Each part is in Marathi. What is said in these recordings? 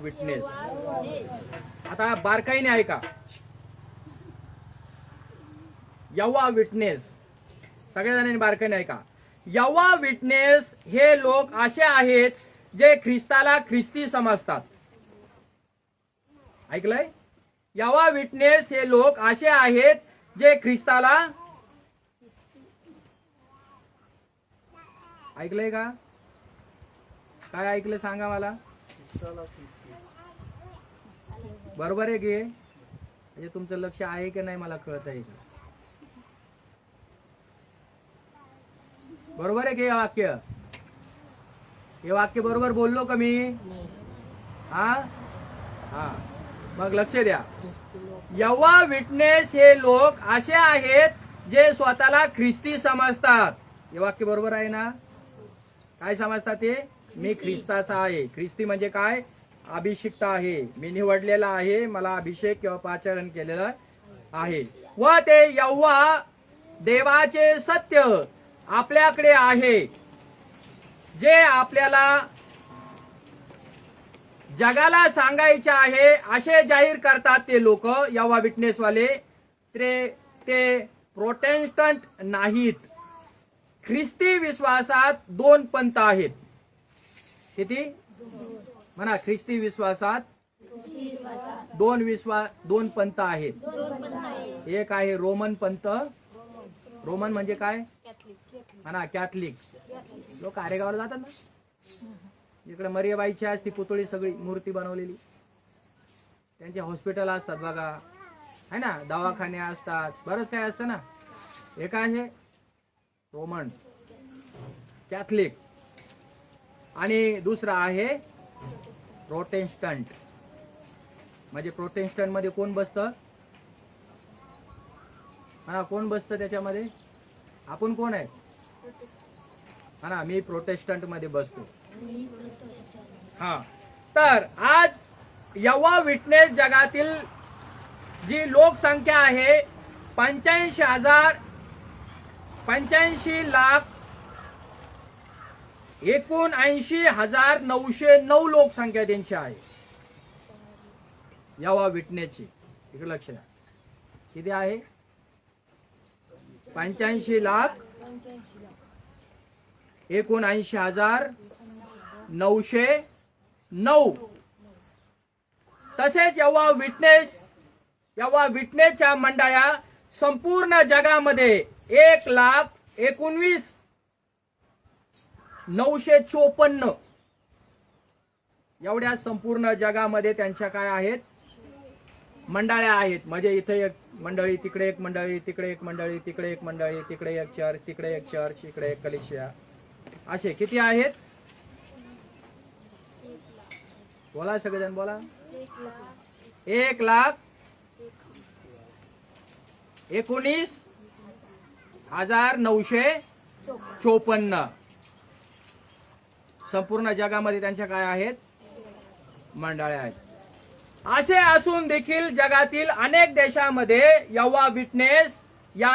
विटनेस. आता बारकाईने ऐका. यहोवा विटनेस, सगळ्या जणांनी बारकाईने ऐका. यहोवा विटनेस हे लोक असे आहेत जे ख्रिस्ताला ख्रिस्ती समजतात. ऐकलंय? यहोवा विटनेस हे लोक असे आहेत जे ख्रिस्ताला, ऐकलंय का? काय ऐकलं सांगा मला. बरोबर आहे की? म्हणजे तुमचं लक्ष आहे की नाही मला कळत आहे. बरोबर आहे की हे वाक्य? हे वाक्य बरोबर बोललो का मी? हा हा, मग लक्ष द्या. यहोवा विटनेस हे लोक असे आहेत जे स्वतःला ख्रिस्ती समजतात. हे वाक्य बरोबर आहे ना? काय समजतात ते? मी ख्रिस्ताचा आहे. ख्रिस्ती म्हणजे काय? अभिषिक्त आहे, मी निवडलेला आहे, मला अभिषेक किंवा पाचारण केलेलं आहे. व ते यहोवा देवाचे सत्य आपल्याकडे आहे जे आपल्याला जगाला सांगायचे आहे असे जाहीर करतात. ते लोक यहोवा विटनेसवाले ते प्रोटेस्टंट नाहीत. ख्रिस्ती विश्वासात दोन पंथ आहेत. किती म्हणा? ख्रिस्ती विश्वासात दोन पंथ आहेत. एक आहे रोमन पंथ. रोमन म्हणजे काय म्हणा? कॅथलिक लोक आरेगावला जातात ना, इकडे मरियाबाईची असती पुतळी, सगळी मूर्ती बनवलेली. त्यांचे हॉस्पिटल असतात बघा, है ना, दवाखाने असतात, बरंच काय असतं ना. एक आहे रोमन कॅथलिक आणि दुसरा आहे प्रोटेस्टंट. म्हणजे प्रोटेस्टंट मध्ये कोण बसतं म्हणा? कोण बसतं त्याच्यामध्ये? आपण कोण आहे म्हणा? मी प्रोटेस्टंट मध्ये बसतो. हा, तर आज यहोवा विटनेस जगातील जी लोकसंख्या आहे 85,79,909 लोकसंख्या त्यांची आहे यहोवा विटनेसची. इकडे लक्ष द्या. किती आहे? 85,79,909. तसेच यहोवा विटनेसच्या मंडळ्या संपूर्ण जगामध्ये 1,19,954 एवढ्या संपूर्ण जगामध्ये त्यांच्या काय आहेत? मंडळ्या आहेत. म्हणजे इथे एक मंडळी, तिकडे एक मंडळी, तिकडे एक मंडळी, तिकडे एक मंडळी, तिकडे एक चर्च, तिकडे एक चर्च, इकडे एक कलिसिया, असे किती आहेत? बोला सगळेजण बोला. 1,19,954 संपूर्ण जगामध्ये त्यांच्या काय आहेत? मंडळ्या आहेत. असे असून देखील जगातील अनेक देशांमध्ये यहोवा विटनेस या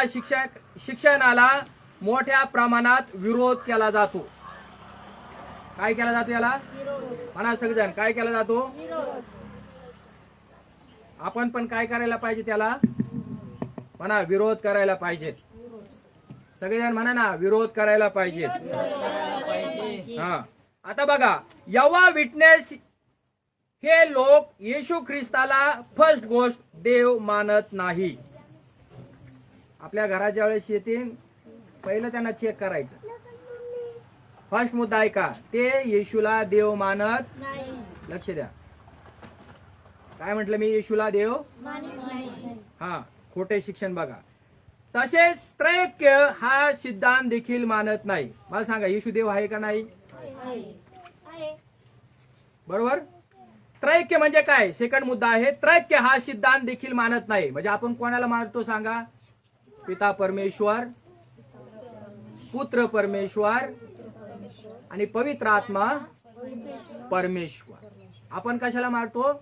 शिक्षणाला मोठ्या प्रमाणात विरोध केला जातो. काय केला जातो याला? म्हणा सगळेजण, काय केला जातो? आपण पण काय करायला पाहिजे त्याला? म्हणा विरोध करायला पाहिजेत. सगळेजण म्हणा ना, विरोध करायला पाहिजेत. हा, आता बघा, यहोवा विटनेस हे लोक येशू ख्रिस्ताला फर्स्ट गोष्ट देव मानत नाही. आपल्या घरात ज्यावेळेस येतील पहिलं त्यांना चेक करायचं. फर्स्ट मुद्दा आहे का? ते येशूला देव मानत नाही. लक्ष द्या. काय म्हटलं मी? येशूला देव हा, खोटे शिक्षण बघा. तसेच त्रैक्य हा सिद्धांत देखील मानत नाही. मला सांगा, येशू देव आहे का नाही? बरोबर. त्रैक्य म्हणजे काय? सेकंड मुद्दा आहे. त्रैक्य हा सिद्धांत देखील मानत नाही. म्हणजे आपण कोणाला मानतो सांगा? पिता परमेश्वर, पुत्र परमेश्वर आणि पवित्र आत्मा परमेश्वर. आपण कशाला मानतो?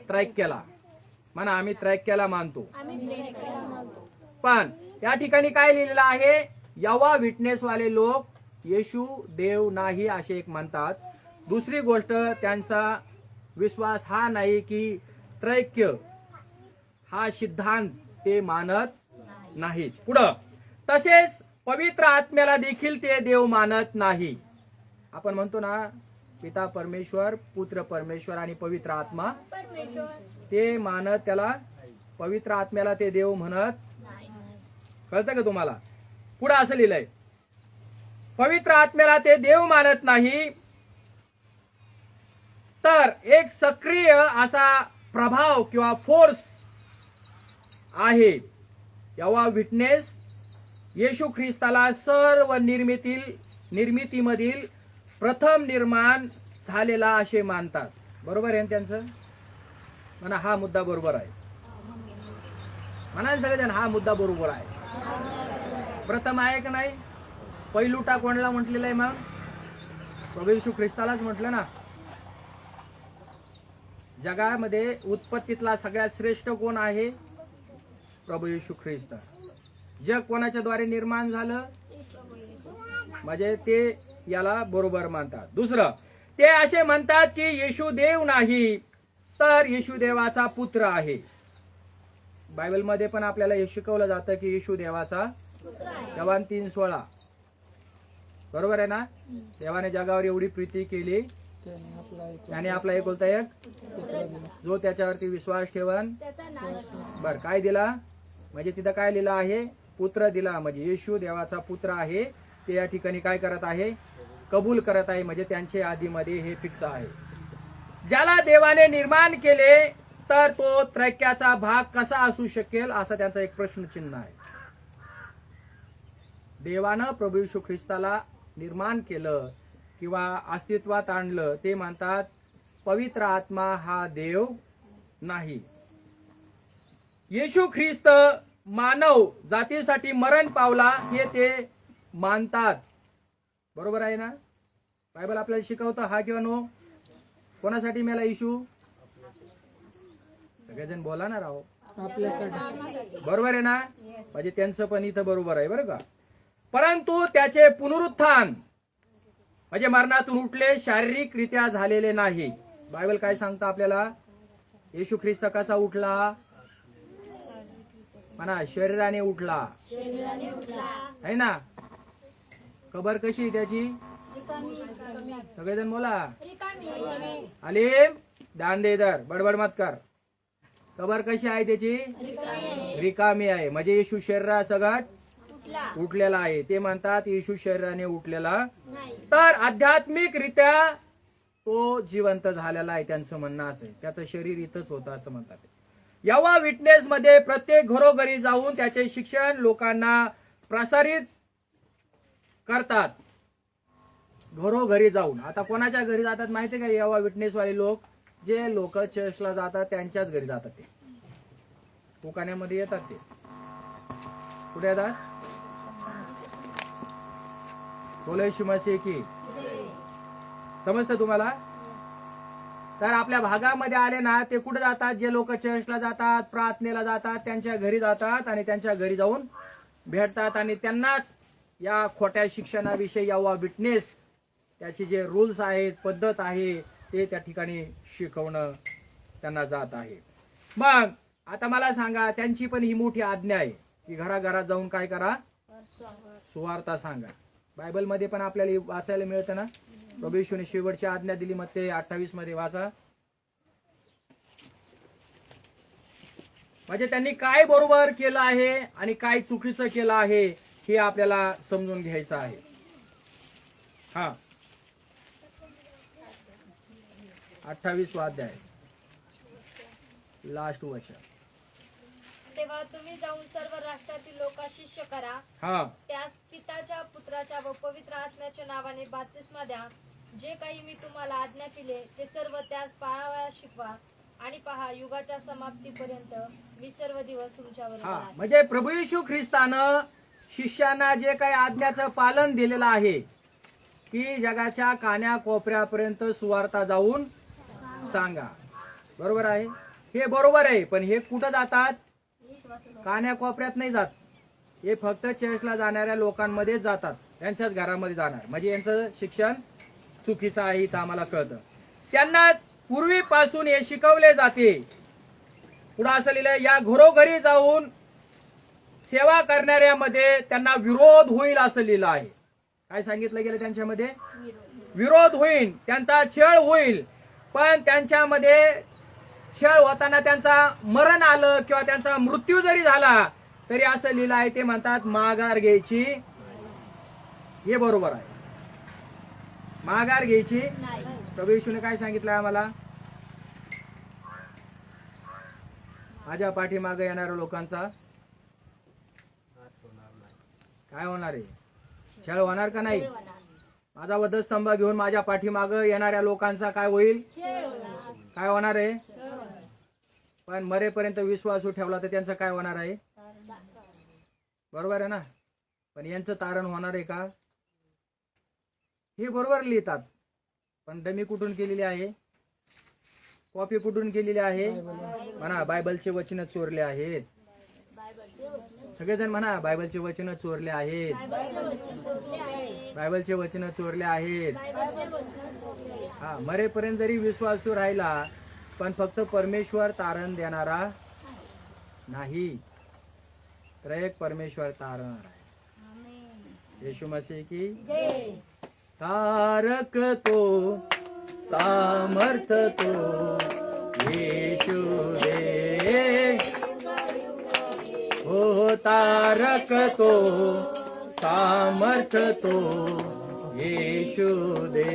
त्रैक्याला. म्हणा आम्ही त्रैक्याला मानतो. पण त्या ठिकाणी काय लिहिलेलं आहे? यहोवा विटनेस वाले लोक येशू देव नाही असे एक म्हणतात. दुसरी गोष्ट, त्यांचा विश्वास हा नाही की त्रैक्य हा सिद्धांत ते मानत नाहीत. पुढं तसेच पवित्र आत्म्याला देखील ते देव मानत नाही. आपण म्हणतो ना पिता परमेश्वर, पुत्र परमेश्वर आणि पवित्र आत्मा ते मानत त्याला पवित्र आत्म्याला ते देव म्हणत. कळतं का तुम्हाला? पुढे असं लिहिलंय, पवित्र आत्म्याला ते देव मानत नाही, तर एक सक्रिय असा प्रभाव किंवा फोर्स आहे. यहोवा विटनेस येशू ख्रिस्ताला सर्व निर्मितीमधील प्रथम निर्माण झालेला असे मानतात. बरोबर आहे त्यांचं? म्हणा हा मुद्दा बरोबर आहे. म्हणा सगळेजण हा मुद्दा बरोबर आहे. प्रथम आहे का नाही? पहिलुटा कोणाला म्हटलेला आहे? मग प्रभू येशू ख्रिस्तालाच म्हटलं ना. जगामध्ये उत्पत्तीतला सगळ्यात श्रेष्ठ कोण आहे? प्रभू येशू ख्रिस्त. जग कोणाच्या द्वारे निर्माण झालं? म्हणजे ते याला बरोबर मानतात. दुसरं, ते असे म्हणतात की येशू देव नाही, तर येशू देवाचा पुत्र आहे. बायबलमध्ये पण आपल्याला हे शिकवलं जातं की येशू देवाचा. यहोवान 3:16. बरोबर आहे ना? देवाने जगावर एवढी प्रीती केली त्याने आपला एकुलता एक जो त्याच्यावरती विश्वास ठेवन. बर काय दिला? म्हणजे तिथं काय लिहिलं आहे? पुत्र दिला. म्हणजे येशू देवाचा पुत्र आहे. ते या ठिकाणी काय करत आहे? कबूल करत आहे. म्हणजे त्यांच्या आधीमध्ये हे फिक्स आहे. ज्याला देवाने निर्माण केले तर तो त्रैक्याचा भाग कसा असू शकेल असा त्यांचा एक प्रश्नचिन्ह आहे. देवानं प्रभू येशू ख्रिस्ताला निर्माण केलं किंवा अस्तित्वात आणलं, ते म्हणतात पवित्र आत्मा हा देव नाही. येशू ख्रिस्त मानव जातीसाठी मरण पावला हे ते मानतात. बरोबर आहे ना? बायबल आपल्याला शिकवतं हा किंवा नो? कोणासाठी मेला येशू? सगळेजण बोला ना राव. आपल्यासाठी. बरोबर आहे ना? म्हणजे त्यांचं पण इथं बरोबर आहे बरं का. परंतु त्याचे पुनरुत्थान म्हणजे मरणातून उठले शारीरिकरित्या झालेले नाही. बायबल काय सांगतं आपल्याला? येशू ख्रिस्त कसा उठला? म्हणा शरीराने उठला आहे ना. कबर कशी त्याची? सगळेजण बोला. आलिम ध्यान दे इधर, बडबड मत कर. कबर कशी आहे त्याची? रिकामी आहे. म्हणजे येशू शरीरा सगट उठलेला आहे. ते म्हणतात येशू शरीराने उठलेला, तर आध्यात्मिकरित्या तो जिवंत झालेला आहे. त्यांचं म्हणणं असं आहे. त्याचं शरीर इथंच होतं असं म्हणतात. यहोवा विटनेस मध्ये प्रत्येक घरोघरी जाऊन त्याचे शिक्षण लोकांना प्रसारित करतात. घरोघरी जाऊन. आता कोणाच्या घरी जातात माहिती का? यहोवा विटनेस वाले लोक जे लोक चर्चला जातात त्यांच्याच घरी जातात. ते उकाण्यामध्ये येतात. ते कुठे येतात? बोला येशू मसीह की. समजतं तुम्हाला? तर आपल्या भागामध्ये आले ना, ते कुठे जातात? जे लोक चर्चला जातात, प्रार्थनेला जातात, त्यांच्या घरी जातात आणि त्यांच्या घरी जाऊन भेटतात आणि त्यांनाच या खोट्या शिक्षणाविषयी यहोवा विटनेस त्याचे जे रूल्स आहेत, पद्धत आहे, ते त्या ठिकाणी शिकवणं त्यांना जात आहे. मग आता मला सांगा, त्यांची पण ही मोठी आज्ञा आहे की घराघरात जाऊन काय करा? सुवार्ता सांगा. बायबलमध्ये पण आपल्याला वाचायला मिळतं ना. प्रभू येशूने शेवटची आज्ञा दिली, मत्ते 28 मध्ये वाचा. म्हणजे त्यांनी काय बरोबर केलं आहे आणि काय चुकीचं केलं आहे हे आपल्याला समजून घ्यायचं आहे. हा 28 अध्याय लास्ट वचन. तेव्हा तुम्ही जाऊन सर्व राष्ट्रातील लोकांना शिष्य करा. हा त्यास पिताच्या, पुत्राच्या व पवित्र आत्म्याच्या नावाने बप्तिस्मा द्या. जे काही मी तुम्हाला आज्ञा केली ते सर्व त्यास पाळावयास शिकवा. आणि पहा, युगाच्या समाप्तीपर्यंत मी सर्व दिवस तुमच्यावर आहे. म्हणजे प्रभू येशू ख्रिस्तानं शिष्यांना जे काही आज्ञाचं पालन दिलेलं आहे की जगाच्या कान्या कोपऱ्यापर्यंत सुवार्ता जाऊन सांगा. बरोबर आहे? हे बरोबर आहे. पण हे कुठं जातात? कान्या कोपऱ्यात नाही जात. हे फक्त चर्चला जाणाऱ्या लोकांमध्येच जातात. त्यांच्याच घरामध्ये जाणार. म्हणजे यांचं शिक्षण चुकीचं आहे इथं आम्हाला कळतं. त्यांना पूर्वीपासून हे शिकवले जाते. पुढे असं लिहिलंय, या घरोघरी जाऊन सेवा करणाऱ्यामध्ये त्यांना विरोध होईल असं लिहिलं आहे. काय सांगितलं गेलं त्यांच्यामध्ये? विरोध होईल, त्यांचा छळ होईल. पण त्यांच्यामध्ये छळ होताना त्यांचा मरण आलं किंवा त्यांचा मृत्यू जरी झाला तरी असं लिहिलं आहे, ते म्हणतात माघार घ्यायची. हे बरोबर आहे, माघार घ्यायची. प्रभू येशूने काय सांगितलं आम्हाला? माझ्या पाठीमागे येणाऱ्या लोकांचा काय होणार आहे? छळ होणार का नाही? माझा वधस्तंभ घेऊन माझ्या पाठीमागे येणाऱ्या लोकांचा काय होईल? काय होणार आहे? पण मरेपर्यंत विश्वास ठेवला तर त्यांचं काय होणार आहे? बरोबर आहे ना? पण यांचं तारण होणार आहे का? हे बरोबर लिहितात, पण डमी कुठून केलेली आहे? कॉपी कुठून केलेली आहे? म्हणा बायबलचे वचन चोरले आहेत. सगळेजण म्हणा बायबलचे वचन चोरले आहेत. बायबलचे वचन चोरले आहेत. हा, मरेपर्यंत जरी विश्वास राहिला पण फक्त परमेश्वर तारण देणारा नाही, तर एक परमेश्वर तारणार आहे. येशू मसीह की तारक तो, सामर्थ तो येशू दे. हो तारक तो, सामर्थ तो येशू दे.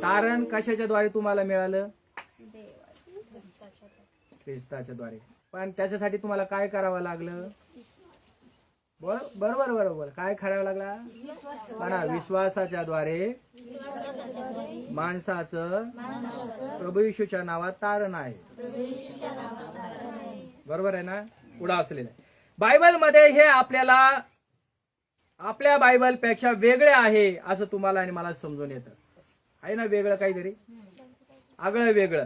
तारण कशाच्या द्वारे तुम्हाला मिळालं? ख्रिस्ताच्या द्वारे. पण त्याच्यासाठी तुम्हाला काय करावं लागलं? बरोबर बरोबर, काय करावं लागला? म्हणा विश्वासाच्या द्वारे माणसाचं प्रभू येशूच्या नावात तारण आहे. बरोबर आहे ना? पुढे असलेलं बायबल मध्ये हे आपल्याला आपल्या बायबल पेक्षा वेगळे आहे असं तुम्हाला आणि मला समजून येतं. आहे ना वेगळं काहीतरी? आगळं वेगळं.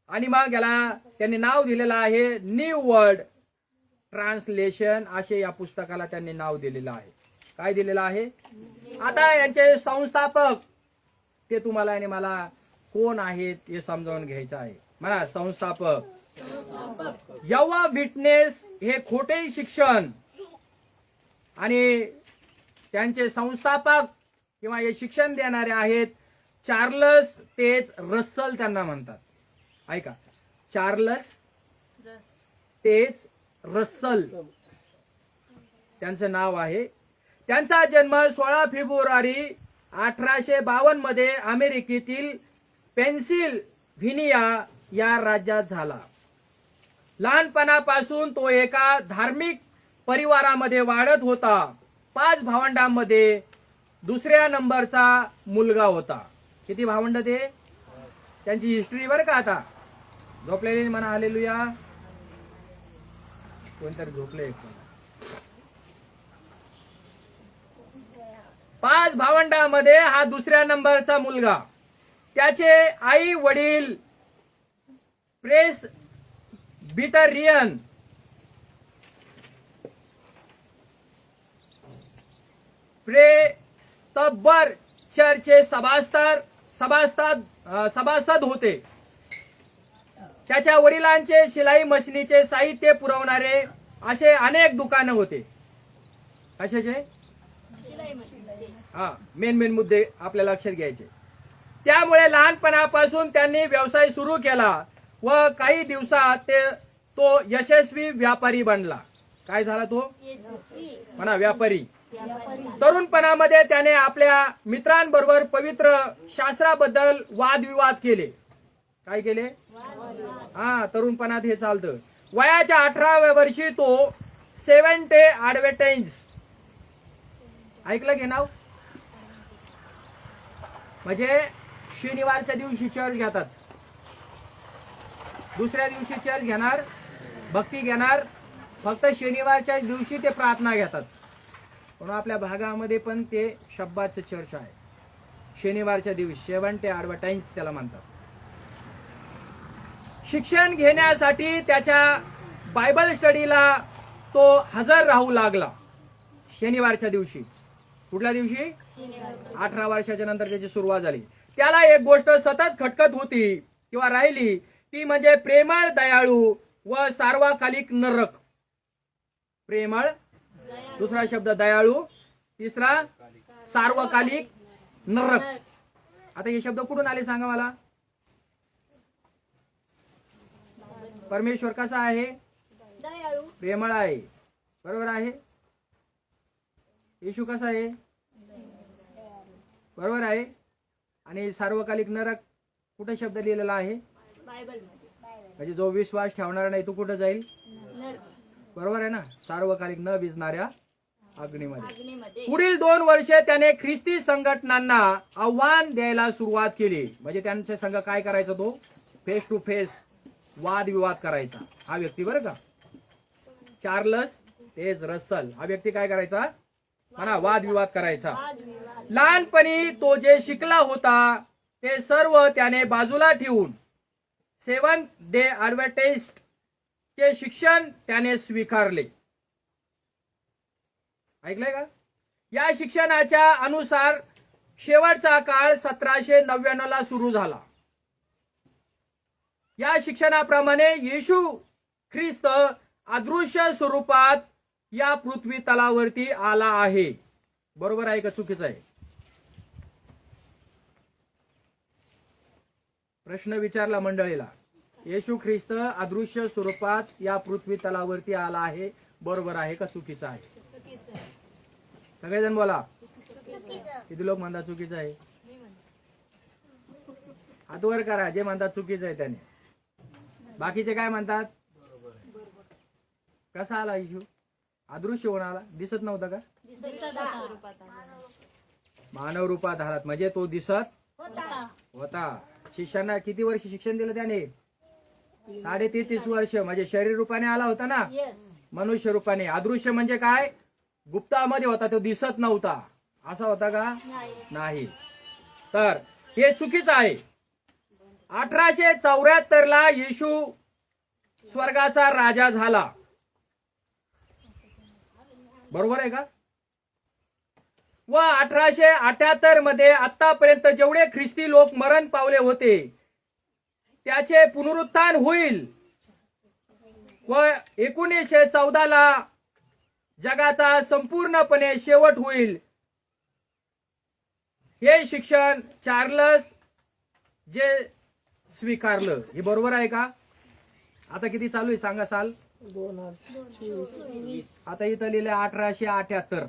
आणि मग याला त्यांनी नाव दिलेलं आहे न्यू वर्ल्ड ट्रान्सलेशन, असे या पुस्तकाला त्यांनी नाव दिलेलं आहे. काय दिलेलं आहे? आता यांचे संस्थापक ते तुम्हाला आणि मला कोण आहेत हे समजावून घ्यायचं आहे. म्हणा संस्थापक. यहोवा विटनेस हे खोटे शिक्षण आणि त्यांचे संस्थापक किंवा हे शिक्षण देणारे आहेत चार्ल्स टेज रसल त्यांना म्हणतात. ऐका, चार्ल्स टेज रसल त्यांचं नाव आहे. त्यांचा जन्म 16 फेब्रुवारी 1852 मध्ये अमेरिकेतील पेन्सिल्व्हेनिया या राज्यात झाला. लहानपणापासून तो एका धार्मिक परिवारामध्ये वाढत होता. 5 भावंडांमध्ये दुसऱ्या नंबरचा मुलगा होता. किती भावंड ते? त्यांची हिस्ट्री बरं का. आता झोपलेली म्हणा हालेलुया. कोणतरी झोपले. 5 भावंडांमध्ये हा दुसऱ्या नंबरचा मुलगा. त्याचे आई वडील प्रेस बिटरियन प्रेस्तबर चर्चचे सभासद होते. त्याच्या वडिलांचे शिलाई मशिनीचे साहित्य पुरवणारे असे अनेक दुकानं होते. कशाचे? हा, मेन मुद्दे आपल्या लक्षात घ्यायचे. त्यामुळे लहानपणापासून त्यांनी व्यवसाय सुरू केला व काही दिवसात तो यशस्वी व्यापारी बनला. काय झाला तो? म्हणा व्यापारी. तरुणपणामध्ये त्याने आपल्या मित्रांबरोबर पवित्र शास्त्राबद्दल वादविवाद केले. काय केले? हा, तरुणपणात हे चालतं. वयाच्या 18व्या वर्षी तो सेव्हन्थ डे ॲडव्हेंटिस्ट, ऐकलं घे नाव, म्हणजे शनिवारच्या दिवशी चर्च घेतात. दुसऱ्या दिवशी चर्च घेणार, भक्ती घेणार. फक्त शनिवारच्या दिवशी ते प्रार्थना घेतात. म्हणून आपल्या भागामध्ये पण ते शब्दाचं चर्च आहे. शनिवारच्या दिवशी सेव्हन्थ डे ॲडव्हेंटिस्ट त्याला म्हणतात. शिक्षण घेण्यासाठी त्याच्या बायबल स्टडीला तो हजर राहू लागला. शनिवारच्या दिवशी. कुठल्या दिवशी? 18 वर्षाच्या नंतर त्याची सुरुवात झाली. त्याला एक गोष्ट सतत खटकत होती किंवा राहिली, ती म्हणजे प्रेमळ, दयाळू व सार्वकालिक नरक. प्रेमळ, दुसरा शब्द दयाळू, तिसरा सार्वकालिक नरक. आता हे शब्द कुठून आले सांगा मला? परमेश्वर कसा आहे? प्रेमळ आहे, बरोबर आहे. येशू कसा आहे? बरोबर आहे. आणि सार्वकालिक नरक कुठे शब्द लिहिलेला आहे? म्हणजे जो विश्वास ठेवणार नाही तो कुठे जाईल? बरोबर आहे ना, सार्वकालिक न भिजणाऱ्या अग्नीमध्ये. पुढील 2 वर्षे त्याने ख्रिस्ती संघटनांना आव्हान द्यायला सुरुवात केली. म्हणजे त्यांच्या संघ काय करायचा? तो फेस टू फेस वादविवाद करायचा. हा व्यक्ती बरं का, चार्ल्स टेज रसल हा व्यक्ती काय करायचा? म्हणा, वादविवाद करायचा. लहानपणी तो जे शिकला होता ते सर्व त्याने बाजूला ठेवून सेव्हन्थ डे ॲडव्हेंटिस्ट चे शिक्षण त्याने स्वीकारले. ऐकलंय का? या शिक्षणाच्या अनुसार शेवटचा काळ 1799 ला सुरू झाला. या शिक्षणाप्रमाणे येशू ख्रिस्त अदृश्य स्वरूपात या पृथ्वी तलावरती आला आहे. बरोबर आहे का चुकीचं आहे? प्रश्न विचारला मंडळीला. येशू ख्रिस्त अदृश्य स्वरूपात या पृथ्वी तलावरती आला आहे, बरोबर आहे का चुकीचं आहे? सगळेजण बोला. किती लोक म्हणतात चुकीचं आहे? हात वर करा जे म्हणतात चुकीचं आहे त्याने. बाकीचे काय म्हणतात? कसा आला येशू? अदृश्य होऊन आला, दिसत नव्हता का? मानव रूपात आलात म्हणजे तो दिसत होता. शिष्यांना किती वर्ष शिक्षण दिलं त्याने? 33.5 वर्ष. म्हणजे शरीर रूपाने आला होता ना, मनुष्य रूपाने. अदृश्य म्हणजे काय? गुप्तामध्ये होता, तो दिसत नव्हता. असा होता का? नाही. तर हे चुकीचं आहे. 1874 ला येशू स्वर्गाचा राजा झाला. बरोबर आहे का? व 1878 मध्ये आतापर्यंत जेवढे ख्रिस्ती लोक मरण पावले होते त्याचे पुनरुत्थान होईल व 1914 ला जगाचा संपूर्णपणे शेवट होईल. हे शिक्षण चार्ल्स जे स्वीकारलं. हे बरोबर आहे का? आता किती चालू आहे सांगा साल? 2024. आता इथं लिहिलं 1878.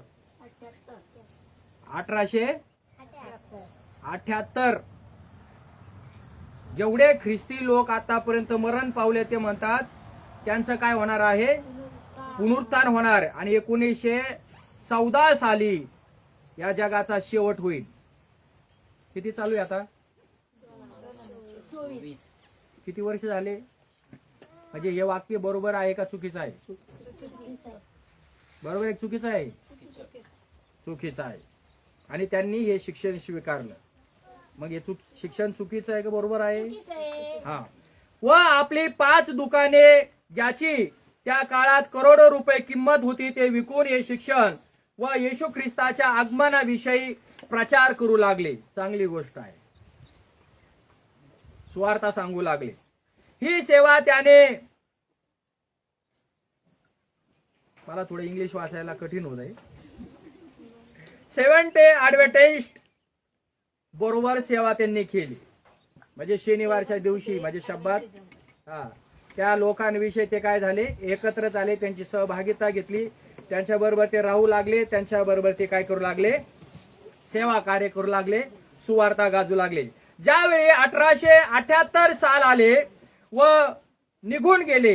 1878. जेवढे ख्रिस्ती लोक आतापर्यंत मरण पावले ते म्हणतात त्यांचं काय होणार आहे? पुनरुत्थान होणार. आणि 1914 साली या जगाचा शेवट होईल. किती चालू आहे आता? किती वर्ष झाले? म्हणजे हे वाक्य बरोबर आहे का चुकीचं आहे? बरोबर आहे चुकीचं आहे? चुकीचं आहे. आणि त्यांनी हे शिक्षण स्वीकारलं. मग हे शिक्षण चुकीचं आहे का बरोबर आहे? हा. व आपली 5 दुकाने ज्याची त्या काळात करोडो रुपये किंमत होती ते विकून हे शिक्षण व येशू ख्रिस्ताच्या आगमनाविषयी प्रचार करू लागले. चांगली गोष्ट आहे. सुवार्ता सांगू लागले. ही सेवा त्याने, मला थोडं इंग्लिश वाचायला कठीण होत आहे. सेव्हन्थ डे ॲडव्हेंटिस्ट बरोबर सेवा त्यांनी केली. म्हणजे शनिवारच्या दिवशी म्हणजे शब्दात त्या लोकांविषयी ते काय झाले? एकत्र झाले, त्यांची सहभागिता घेतली, त्यांच्याबरोबर ते राहू लागले, त्यांच्याबरोबर ते काय करू लागले? सेवा कार्य करू लागले, सुवार्ता गाजू लागले. ज्यावेळी 1878 साल आले व निघून गेले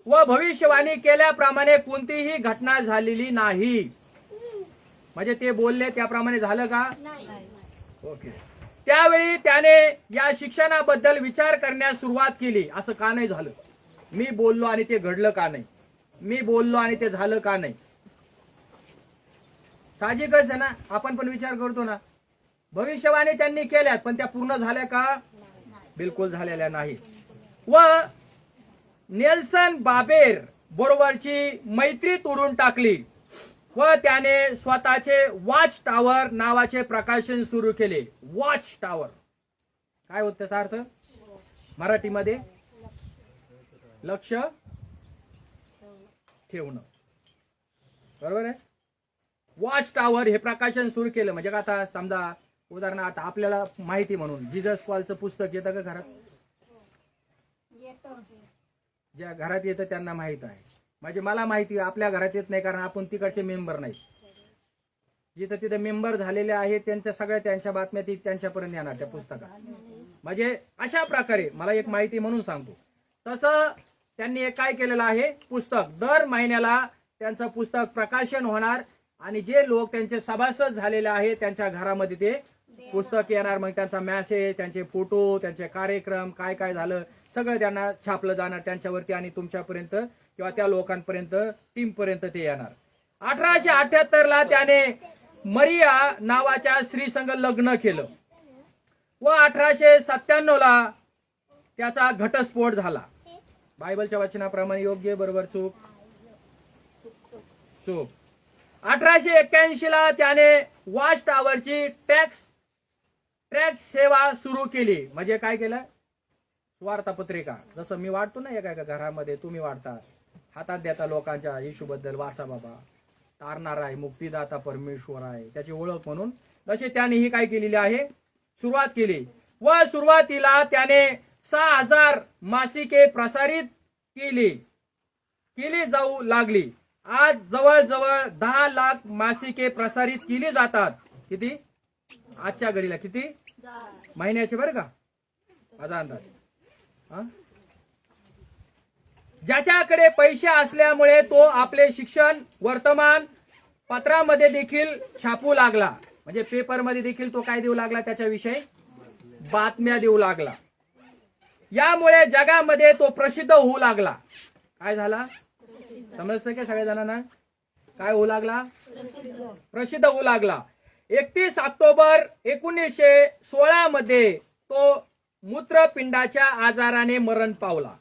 व भविष्यवाणी केल्याप्रमाणे कोणतीही घटना झालेली नाही. म्हणजे ते बोलले त्याप्रमाणे झालं का? ओके. त्यावेळी त्याने या शिक्षणाबद्दल विचार करण्यास सुरुवात केली. असं का नाही झालं? मी बोललो आणि ते घडलं का नाही? मी बोललो आणि ते झालं का नाही? साहजिकच आहे ना, आपण पण विचार करतो ना. भविष्यवाणी त्यांनी केल्यात पण त्या पूर्ण झाल्या का? बिलकुल झालेल्या नाही. व नेल्सन बाबेर बरोबरची मैत्री तोडून टाकली व त्याने स्वतःचे वॉच टावर नावाचे प्रकाशन सुरू केले. वॉच टावर काय होत त्याचा अर्थ मराठीमध्ये? लक्ष ठेवणं, बरोबर आहे. वॉच टॉवर हे प्रकाशन सुरू केलं म्हणजे का, आता समजा उदाहरणार्थ आपल्याला माहिती म्हणून जीजस कॉलचं पुस्तक येतं का घरात? ज्या घरात येतं त्यांना माहित आहे. म्हणजे मला माहिती, आपल्या घरात येत नाही कारण आपण तिकडचे मेंबर नाही. जिथं तिथे मेंबर झालेले आहेत त्यांच्या सगळ्या त्यांच्या बातम्या ती त्यांच्यापर्यंत येणार त्या पुस्तकात. म्हणजे अशा प्रकारे मला एक माहिती म्हणून सांगतो. तसं त्यांनी एक काय केलेलं आहे, पुस्तक दर महिन्याला त्यांचं पुस्तक प्रकाशन होणार आणि जे लोक त्यांचे सभासद झालेले आहेत त्यांच्या घरामध्ये ते पुस्तक येणार. मग त्यांचा मेसेज, त्यांचे फोटो, त्यांचे कार्यक्रम काय काय झालं सगळं त्यांना छापलं जाणार त्यांच्यावरती आणि तुमच्यापर्यंत किंवा त्या लोकांपर्यंत टीमपर्यंत ते येणार. 1878 त्याने मरिया नावाच्या स्त्री संग लग्न केलं व 1897 त्याचा घटस्फोट झाला. बायबलच्या वचनाप्रमाणे योग्य, बरोबर, चूक? चूक. 1881 त्याने वॉच टॉवरची ट्रॅक्स सेवा सुरू केली. म्हणजे काय केलं? वार्तापत्रिका जसं मी वाटतो ना एका एका घरामध्ये तुम्ही वाटता, हातात देता लोकांच्या येशूबद्दल, वाचा बाबा तारणार आहे, मुक्तीदाता परमेश्वर आहे, त्याची ओळख म्हणून. तसे त्याने ही काय केलेली आहे, सुरुवात केली. व सुरुवातीला त्याने 6000 मासिके प्रसारित केली जाऊ लागली. आज जवळजवळ 10 लाख मासिके प्रसारित केली जातात. किती आजच्या घडीला? किती महिन्याचे, बरं का, माझा अंदाज. ज्याच्याकडे पैसे असल्यामुळे तो आपले शिक्षण वर्तमान पत्रामध्ये देखील छापू लागला. म्हणजे पेपरमध्ये देखील तो काय देऊ लागला, त्याच्याविषयी बातम्या देऊ लागला. यामुळे जगामध्ये तो प्रसिद्ध होऊ लागला. काय झाला समजतं का सगळ्या जणांना? काय होऊ लागला? प्रसिद्ध होऊ लागला. 31 ऑक्टोबर 1916 मध्ये तो मूत्रपिंडाच्या आजाराने मरण पावला.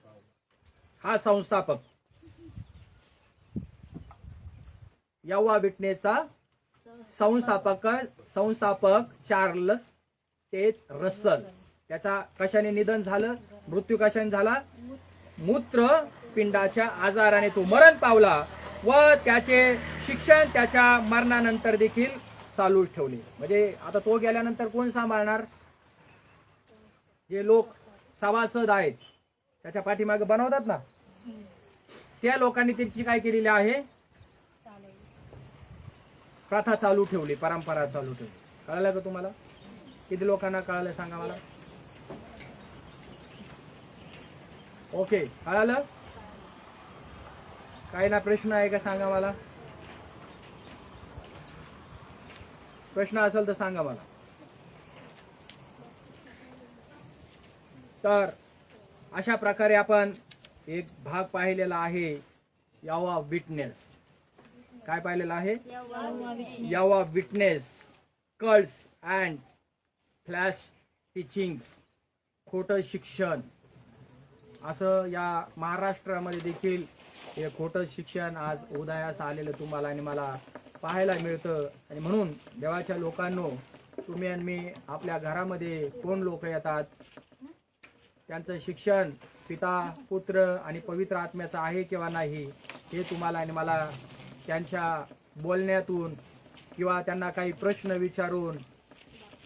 हा संस्थापक यहोवा विटनेसचा संस्थापक चार्ल्स टेच रसल. त्याचा कशाने निधन झालं? मृत्यू कशाने झाला? मूत्रपिंडाच्या आजाराने तो मरण पावला व त्याचे शिक्षण त्याच्या मरणानंतर देखील चालू ठेवले. म्हणजे आता तो गेल्यानंतर कोण सांभाळणार? जे लोक सभासद आहेत त्याच्या पाठीमागे बनवतात ना, त्या लोकांनी त्यांची काय केलेली आहे, प्रथा चालू ठेवली, परंपरा चालू ठेवली. कळलं का तुम्हाला? किती लोकांना कळलं सांगा मला? ओके, कळलं? काही ना प्रश्न आहे का सांगा मला? प्रश्न असेल तर सांगा मला. तर अशा प्रकारे आपण एक भाग पाहिलेला आहे, यहोवा विटनेस. काय पाहिलेला आहे? Jehovah witness, cults and false teachings, खोटं शिक्षण. असं या महाराष्ट्रामध्ये देखील हे खोटं शिक्षण आज उदयास आलेलं तुम्हाला आणि मला पाहायला मिळतं. आणि म्हणून देवाच्या लोकांनो, तुम्ही आणि मी आपल्या घरामध्ये कोण लोक येतात, त्यांचं शिक्षण पिता, पुत्र आणि पवित्र आत्म्याचं आहे किंवा नाही हे तुम्हाला आणि मला त्यांच्या बोलण्यातून किंवा त्यांना काही प्रश्न विचारून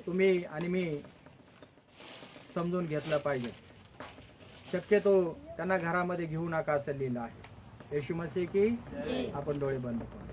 तुम्ही आणि मी समजून घेतलं पाहिजे. शक्यतो त्यांना घरामध्ये घेऊ नका असं लिहिलं आहे. येशू मसीह की. आपण डोळे बंद करू.